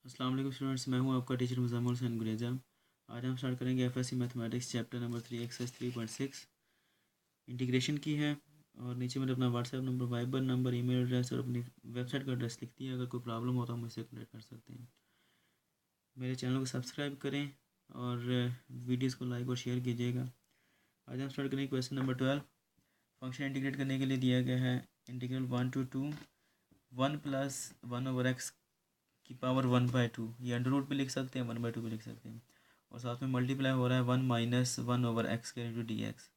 अस्सलाम वालेकुम स्टूडेंट्स, मैं हूं आपका टीचर मुज़म्मिल हुसैन गुरेजा। आज हम स्टार्ट करेंगे FSc mathematics chapter number 3 exercise 3.6 integration की है। और नीचे मैंने अपना WhatsApp number, Viber number, email address और अपनी वेबसाइट का एड्रेस लिख दिया। अगर कोई प्रॉब्लम हो तो हम मुझसे कनेक्ट कर सकते हैं। मेरे चैनल को सब्सक्राइब करें और वीडियोज़ को लाइक और शेयर कीजिएगा। आज हम स्टार्ट करेंगे क्वेश्चन नंबर 12। फंक्शन इंटीग्रेट करने के लिए दिया गया है इंटीग्रल 1 to 2 1 प्लस 1/x की पावर 1/2। ये अंडर रूट भी लिख सकते हैं, 1/2 भी लिख सकते हैं। और साथ में मल्टीप्लाई हो रहा है 1 माइनस 1/x के इंटू डी एक्स।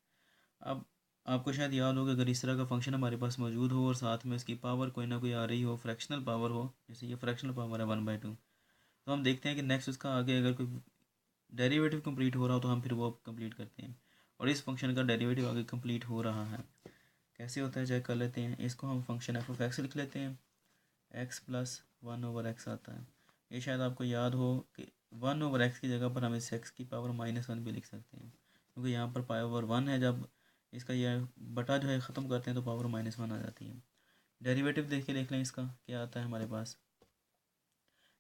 अब आपको शायद याद हो कि अगर इस तरह का फंक्शन हमारे पास मौजूद हो और साथ में इसकी पावर कोई ना कोई आ रही हो, फ्रैक्शनल पावर हो, जैसे ये फ्रैक्शनल पावर है 1/2, तो हम देखते हैं कि नेक्स्ट उसका आगे अगर कोई डेरिवेटिव कंप्लीट हो रहा हो तो हम फिर वो कंप्लीट करते हैं। और इस फंक्शन का डेरिवेटिव आगे कंप्लीट हो रहा है। कैसे होता है चेक कर लेते हैं। इसको हम फंक्शन एफ ऑफ एक्स लिख लेते हैं। एक्स प्लस 1/x आता है। ये शायद आपको याद हो कि 1/x की जगह पर हम इस एक्स की पावर -1 भी लिख सकते हैं, क्योंकि यहाँ पर पावर 1 है। जब इसका यह बटा जो है ख़त्म करते हैं तो पावर -1 आ जाती है। डेरिवेटिव देख लें इसका क्या आता है हमारे पास।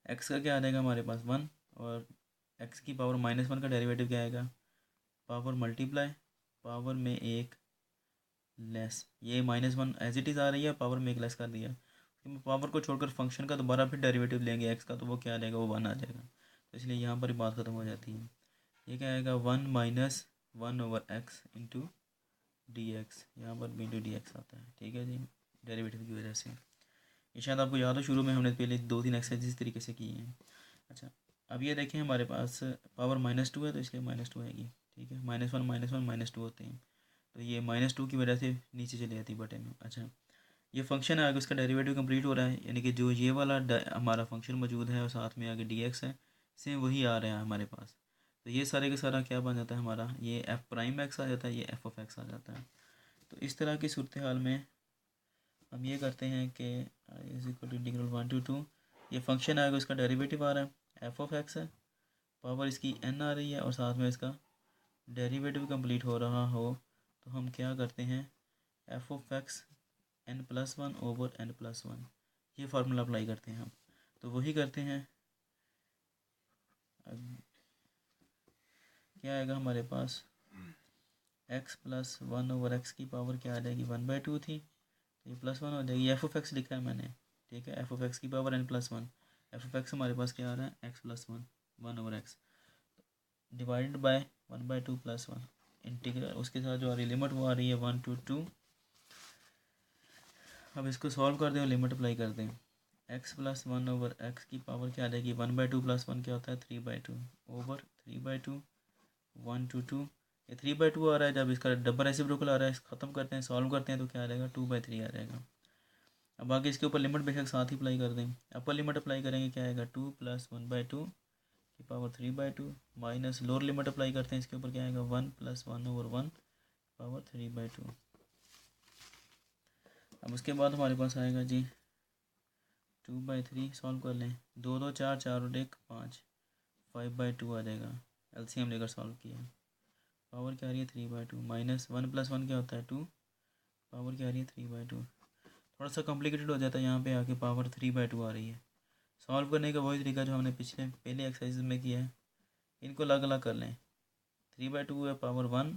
एक्स का क्या आ जाएगा हमारे पास 1, और एक्स की पावर -1 का डेरिवेटिव क्या आएगा, पावर मल्टीप्लाई पावर में एक लेस। ये -1 एज इट इज़ आ रही है, पावर में एक लेस कर दिया। पावर को छोड़कर फंक्शन का दोबारा फिर डेरिवेटिव लेंगे एक्स का, तो वो क्या आ जाएगा, वो 1 आ जाएगा। तो इसलिए यहाँ पर ही बात ख़त्म हो जाती है। ये क्या आएगा 1 minus 1/x into D x. यहाँ पर भी इंटू डी एक्स आता है, ठीक है जी, डेरिवेटिव की वजह से। ये शायद आपको याद हो, शुरू में हमने पहले 2-3 एक्सरसाइज इस तरीके से की हैं। अच्छा, अब ये देखें हमारे पास पावर -2 है तो इसलिए -2 आएगी, ठीक है। -1 -1 -2 होते हैं, तो ये -2 की वजह से नीचे चली जाती है बटे में। अच्छा, ये फंक्शन है आगे उसका डेरिवेटिव कंप्लीट हो रहा है, यानी कि जो ये वाला हमारा फंक्शन मौजूद है और साथ में आगे डी एक्स है, सेम वही आ रहा है हमारे पास। तो ये सारे का सारा क्या बन जाता है हमारा, ये एफ प्राइम एक्स आ जाता है, ये एफ ऑफ एक्स आ जाता है। तो इस तरह की सूरत हाल में हम ये करते हैं कि is equal to integral 1 to 2, ये फंक्शन आएगा उसका डेरिवेटिव आ रहा है, एफ ऑफ एक्स है, पावर इसकी एन आ रही है और साथ में इसका डेरिवेटिव कंप्लीट हो रहा हो, तो हम क्या करते हैं, एफ ऑफ एक्स n+1/n+1, ये फार्मूला अप्लाई करते हैं हम। तो वही करते हैं। अब क्या आएगा हमारे पास, x प्लस 1/x की पावर क्या आ जाएगी, 1/2 थी, तो ये +1 हो जाएगी। एफ ऑफ एक्स लिखा है मैंने, ठीक है। एफ ऑफ एक्स की power n+1, F of x हमारे पास क्या आ रहा है, x plus 1/x divided by 1/2 + 1 integral, उसके साथ जो आ रही लिमिट वो आ रही है 1 to 2। अब इसको सॉल्व कर दें और लिमिट अप्लाई कर दें। x प्लस 1/x की पावर क्या आ जाएगी, 1/2 + 1 क्या होता है, 3/2 ओवर 3/2 1 to 2। ये 3/2 आ रहा है, जब इसका डबल रेसिप्रोकल आ रहा है, ख़त्म करते हैं, सॉल्व करते हैं तो क्या आ जाएगा, 2/3 आ जाएगा। अब आगे इसके ऊपर लिमिट बेशक साथ ही अप्लाई कर दें। अपर लिमिट अप्लाई करेंगे, क्या आएगा 2 + 1/2 की power 3/2 minus lower limit apply करते हैं, इसके ऊपर क्या आएगा 1 + 1/1 पावर 3/2। अब उसके बाद हमारे पास आएगा जी 2/3, सॉल्व कर लें, 2 2 4 4 और 1 5, 5/2 आ जाएगा। एलसीएम लेकर सॉल्व किया, पावर क्या आ रही है 3/2 माइनस 1 + 1 क्या होता है 2, पावर क्या आ रही है 3/2। थोड़ा सा कॉम्प्लिकेटेड हो जाता है, यहाँ पे आके पावर 3/2 आ रही है। सॉल्व करने का वही तरीका जो हमने पहले एक्सरसाइज में किया है, इनको अलग अलग कर लें। 3/2 है, पावर 1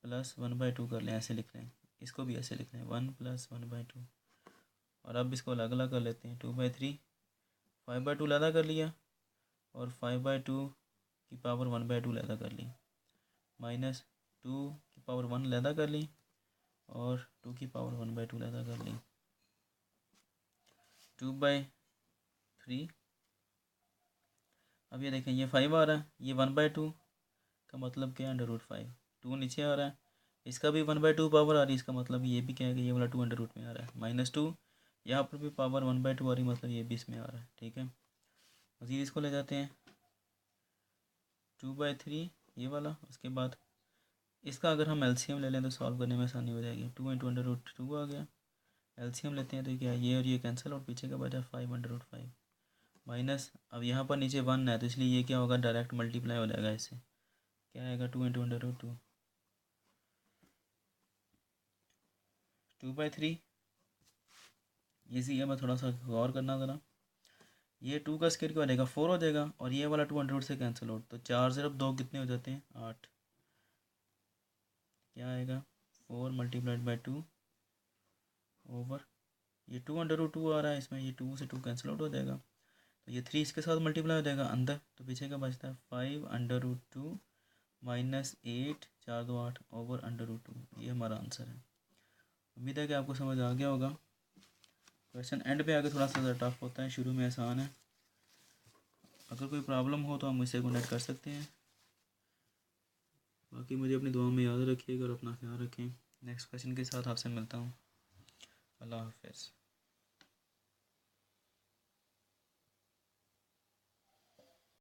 + 1/2 कर लें, ऐसे लिख लें। इसको भी ऐसे लिख लें 1 + 1/2। और अब इसको अलग अलग कर लेते हैं। 2/3 5/2 लैदा कर लिया और 5/2 की पावर 1/2 लैदा कर ली, माइनस 2 की पावर 1 लैदा कर ली और 2 की पावर 1/2 लैदा कर ली। 2/3, अब ये देखें ये 5 आ रहा है, ये 1/2 का मतलब क्या है, √5। 2 नीचे आ रहा है, इसका भी 1/2 पावर आ रही है, इसका मतलब ये भी क्या है कि ये वाला 2 √, में आ रहा है। -2 यहाँ पर भी पावर 1/2 आ रही है, मतलब ये भी इसमें आ रहा है, ठीक है। मज़ीद इसको ले जाते हैं 2/3 ये वाला। उसके बाद इसका अगर हम एलसीएम ले लें तो सॉल्व करने में आसानी हो जाएगी। 2 × √2 आ गया, एलसीएम लेते हैं तो क्या, ये और ये कैंसिल, और पीछे का बचा 5/5 माइनस, अब यहाँ पर नीचे 1 है तो इसलिए ये क्या होगा, डायरेक्ट मल्टीप्लाई हो जाएगा इससे। क्या आएगा 2 × √2, 2/3 ईजी है, मैं थोड़ा सा गौर करना ज़रा। ये 2 का स्क्वायर क्या हो जाएगा 4 हो जाएगा, और ये वाला 2 अंडर रूट से कैंसिल आउट, तो 4 से अब 2 कितने हो जाते हैं 8, क्या आएगा 4 मल्टीप्लाइड बाई 2 ओवर, ये 2 अंडर रूट 2 आ रहा है इसमें, ये 2 से 2 कैंसिल आउट हो जाएगा, तो ये 3 इसके साथ मल्टीप्लाई हो जाएगा अंदर, तो पीछे का बचता है 5 under root 2 minus 8, 4 2 8 over under root 2। ये हमारा आंसर है। उम्मीद है कि आपको समझ आ गया होगा। क्वेश्चन एंड पे आके थोड़ा सा ज़्यादा टफ होता है, शुरू में आसान है। अगर कोई प्रॉब्लम हो तो आप मुझसे कॉन्टेक्ट कर सकते हैं। बाकी मुझे अपनी दुआ में याद रखिएगा और अपना ख्याल रखें। नेक्स्ट क्वेश्चन के साथ आपसे मिलता हूँ। अल्लाह हाफ़िज़।